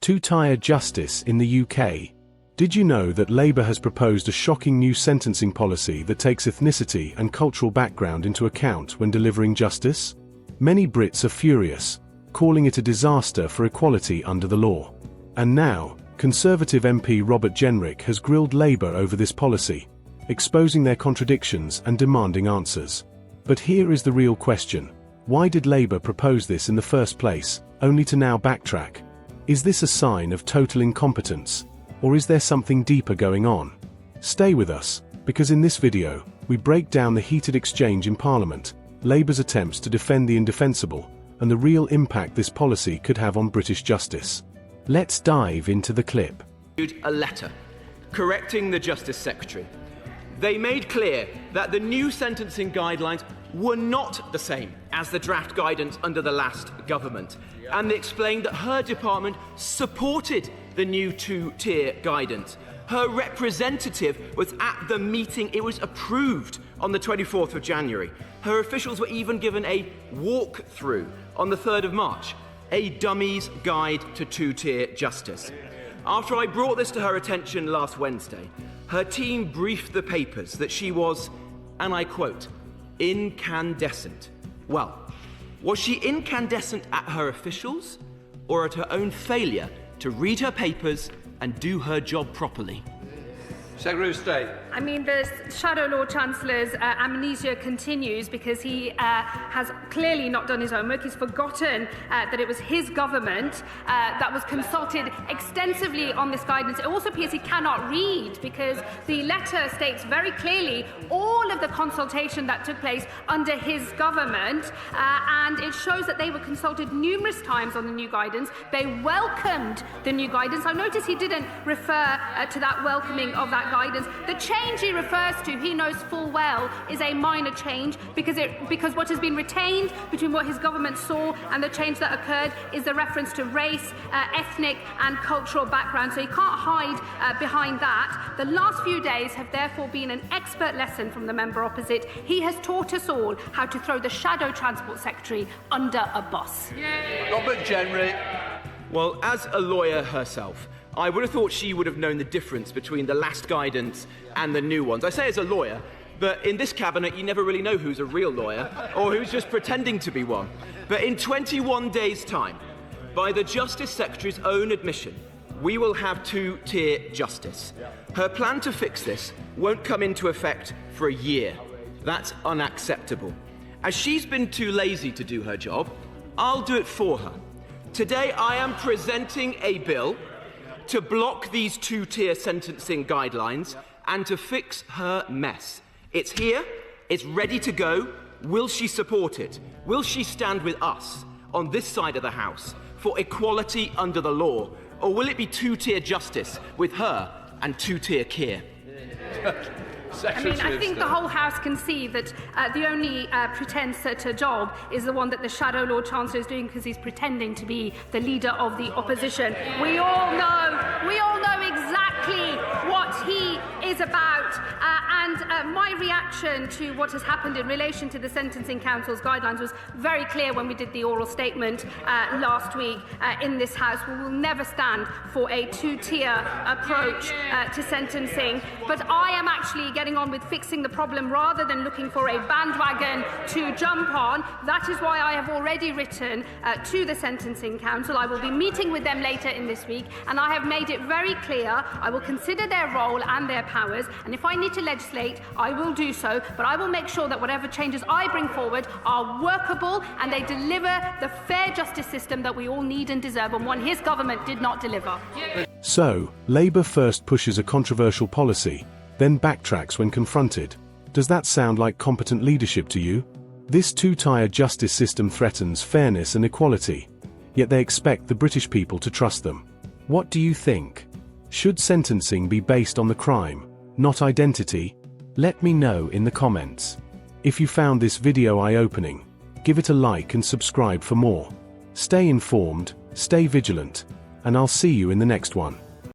Two-tier justice in the UK. Did you know that Labour has proposed a shocking new sentencing policy that takes ethnicity and cultural background into account when delivering justice? Many Brits are furious, calling it a disaster for equality under the law. And now, Conservative MP Robert Jenrick has grilled Labour over this policy, exposing their contradictions and demanding answers. But here is the real question. Why did Labour propose this in the first place, only to now backtrack? Is this a sign of total incompetence? Or is there something deeper going on? Stay with us, because in this video, we break down the heated exchange in Parliament, Labour's attempts to defend the indefensible, and the real impact this policy could have on British justice. Let's dive into the clip. A letter correcting the Justice Secretary. They made clear that the new sentencing guidelines were not the same as the draft guidance under the last government, and they explained that her department supported the new two-tier guidance. Her representative was at the meeting it was approved on the 24th of January. Her officials were even given a walk-through on the 3rd of March, a dummy's guide to two-tier justice. After I brought this to her attention last Wednesday, her team briefed the papers that she was, and I quote, incandescent. Well, was she incandescent at her officials or at her own failure to read her papers and do her job properly? Secretary of State. I mean, the Shadow Lord Chancellor's amnesia continues because he has clearly not done his homework. He's forgotten that it was his government that was consulted extensively on this guidance. It also appears he cannot read because the letter states very clearly all of the consultation that took place under his government, and it shows that they were consulted numerous times on the new guidance. They welcomed the new guidance. I notice he didn't refer to that welcoming of that guidance. The change he refers to, he knows full well, is a minor change because what has been retained between what his government saw and the change that occurred is the reference to race, ethnic and cultural background. So he can't hide behind that. The last few days have therefore been an expert lesson from the member opposite. He has taught us all how to throw the Shadow Transport Secretary under a bus. Robert Jenrick. Well, as a lawyer herself, I would have thought she would have known the difference between the last guidance and the new ones. I say as a lawyer, but in this cabinet you never really know who's a real lawyer or who's just pretending to be one. But in 21 days' time, by the Justice Secretary's own admission, we will have two-tier justice. Her plan to fix this won't come into effect for a year. That's unacceptable. As she's been too lazy to do her job, I'll do it for her. Today I am presenting a bill to block these two-tier sentencing guidelines and to fix her mess. It's here, it's ready to go. Will she support it? Will she stand with us on this side of the House for equality under the law? Or will it be two-tier justice with her and two-tier Keir? I think the whole House can see that the only pretence at a job is the one that the Shadow Lord Chancellor is doing because he's pretending to be the leader of the opposition. We all know exactly what he is about. And my reaction to what has happened in relation to the Sentencing Council's guidelines was very clear when we did the oral statement last week in this House. We will never stand for a two-tier approach to sentencing. But I am actually getting on with fixing the problem rather than looking for a bandwagon to jump on. That is why I have already written to the Sentencing Council. I will be meeting with them later in this week, and I have made it very clear I will consider their role and their powers, and if I need to legislate, I will do so, but I will make sure that whatever changes I bring forward are workable and they deliver the fair justice system that we all need and deserve, and one his government did not deliver. So, Labour first pushes a controversial policy, then backtracks when confronted. Does that sound like competent leadership to you? This two-tier justice system threatens fairness and equality, yet they expect the British people to trust them. What do you think? Should sentencing be based on the crime, not identity? Let me know in the comments. If you found this video eye-opening, give it a like and subscribe for more. Stay informed, stay vigilant, and I'll see you in the next one.